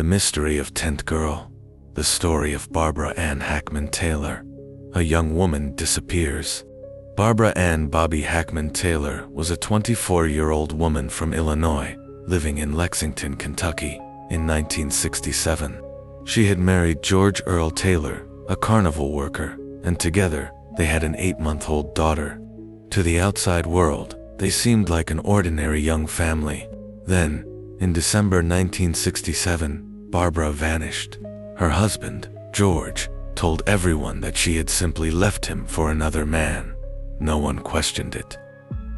The Mystery of Tent Girl. The story of Barbara Ann Hackman Taylor. A young woman disappears. Barbara Ann Bobby Hackman Taylor was a 24-year-old woman from Illinois, living in Lexington, Kentucky, in 1967. She had married George Earl Taylor, a carnival worker, and together they had an 8-month-old daughter. To the outside world, they seemed like an ordinary young family. Then, in December 1967, Barbara vanished. Her husband, George, told everyone that she had simply left him for another man. No one questioned it.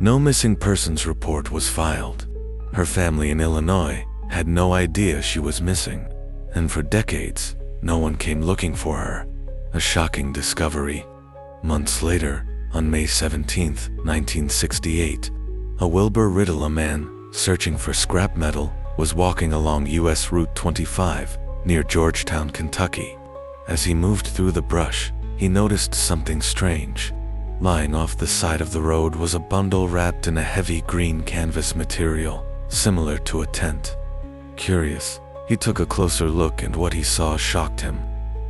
No missing persons report was filed. Her family in Illinois had no idea she was missing, and for decades, no one came looking for her. A shocking discovery. Months later, on May 17, 1968, a Wilbur Riddle, a man searching for scrap metal, was walking along U.S. Route 25 near Georgetown, Kentucky. As he moved through the brush, he noticed something strange. Lying off the side of the road was a bundle wrapped in a heavy green canvas material, similar to a tent. Curious, he took a closer look, and what he saw shocked him.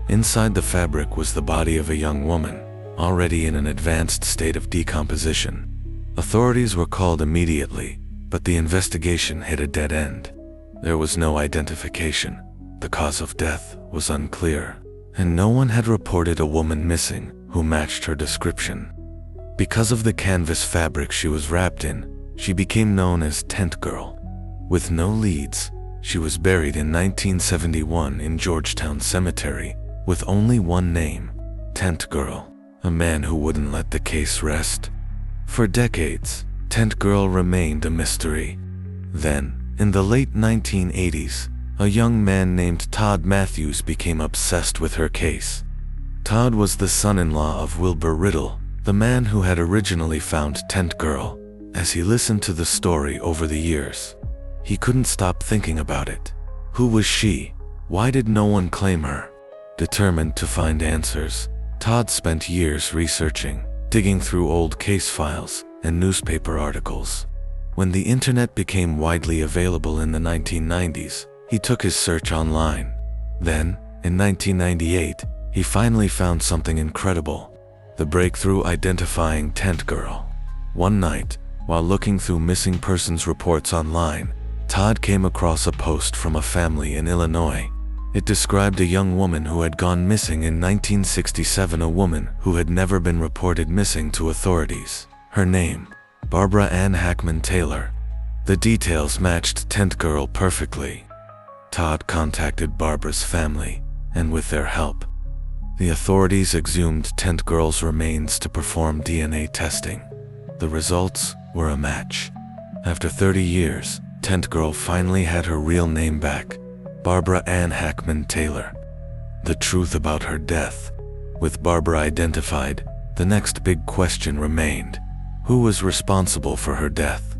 Inside the fabric was the body of a young woman, already in an advanced state of decomposition. Authorities were called immediately, but the investigation hit a dead end. There was no identification. The cause of death was unclear, and no one had reported a woman missing who matched her description. Because of the canvas fabric she was wrapped in, she became known as Tent Girl. With no leads, she was buried in 1971 in Georgetown Cemetery with only one name, Tent Girl, a man who wouldn't let the case rest. For decades, Tent Girl remained a mystery. Then, in the late 1980s, a young man named Todd Matthews became obsessed with her case. Todd was the son-in-law of Wilbur Riddle, the man who had originally found Tent Girl. As he listened to the story over the years, he couldn't stop thinking about it. Who was she? Why did no one claim her? Determined to find answers, Todd spent years researching, digging through old case files and newspaper articles. When the internet became widely available in the 1990s, he took his search online. Then, in 1998, he finally found something incredible: the breakthrough identifying Tent Girl. One night, while looking through missing persons reports online, Todd came across a post from a family in Illinois. It described a young woman who had gone missing in 1967, a woman who had never been reported missing to authorities. Her name, Barbara Ann Hackman Taylor. The details matched Tent Girl perfectly. Todd contacted Barbara's family, and with their help, the authorities exhumed Tent Girl's remains to perform DNA testing. The results were a match. After 30 years, Tent Girl finally had her real name back, Barbara Ann Hackman Taylor. The truth about her death. With Barbara identified, the next big question remained: who was responsible for her death?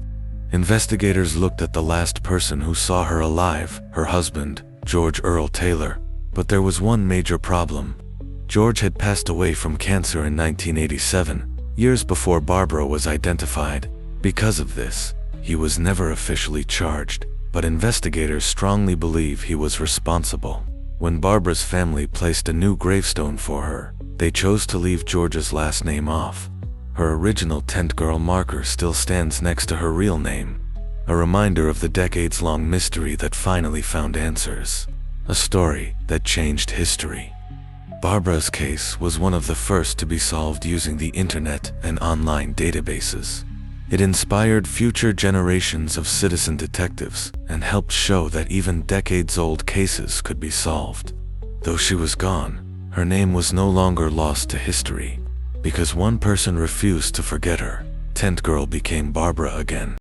Investigators looked at the last person who saw her alive, her husband, George Earl Taylor. But there was one major problem. George had passed away from cancer in 1987, years before Barbara was identified. Because of this, he was never officially charged, but investigators strongly believe he was responsible. When Barbara's family placed a new gravestone for her, they chose to leave George's last name off. Her original Tent Girl marker still stands next to her real name, a reminder of the decades-long mystery that finally found answers. A story that changed history. Barbara's case was one of the first to be solved using the internet and online databases. It inspired future generations of citizen detectives and helped show that even decades-old cases could be solved. Though she was gone, her name was no longer lost to history. Because one person refused to forget her, Tent Girl became Barbara again.